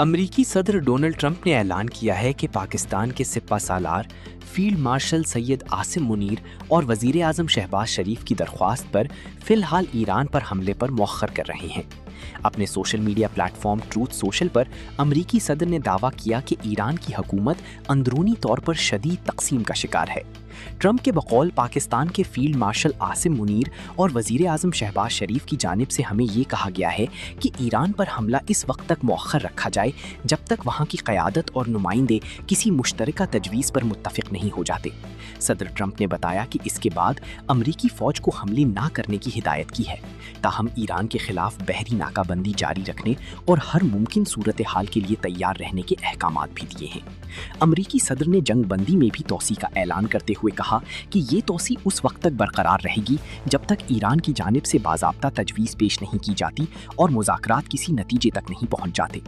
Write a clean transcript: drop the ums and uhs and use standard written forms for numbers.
امریکی صدر Donald Trump نے اعلان کیا ہے کہ پاکستان کے سپہ سالار فیلڈ مارشل سید عاصم منیر اور وزیر اعظم شہباز شریف کی درخواست پر فی الحال ایران پر حملے پر مؤخر کر رہے ہیں۔ اپنے social media platform Truth Social پر امریکی صدر نے دعویٰ کیا کہ ایران کی حکومت اندرونی طور پر شدید تقسیم کا شکار ہے۔ ٹرمپ کے بقول پاکستان کے فیلڈ مارشل عاصم منیر اور وزیر اعظم شہباز شریف کی جانب سے ہمیں یہ کہا گیا ہے کہ ایران پر حملہ اس وقت تک مؤخر رکھا جائے جب تک وہاں کی قیادت اور نمائندے کسی مشترکہ تجویز پر متفق نہیں ہو جاتے۔ صدر ٹرمپ نے بتایا کہ اس کے بعد امریکی فوج کو حملے نہ کرنے کی ہدایت کی ہے، تاہم ایران کے خلاف بحری ناکہ بندی جاری رکھنے اور ہر ممکن صورتحال کے لیے تیار رہنے کے احکامات بھی دیے ہیں۔ امریکی صدر نے جنگ بندی میں بھی توسیع کا اعلان کرتے ہوئے کہا کہ یہ توسیع اس وقت تک برقرار رہے گی جب تک ایران کی جانب سے باضابطہ تجویز پیش نہیں کی جاتی اور مذاکرات کسی نتیجے تک نہیں پہنچ جاتے۔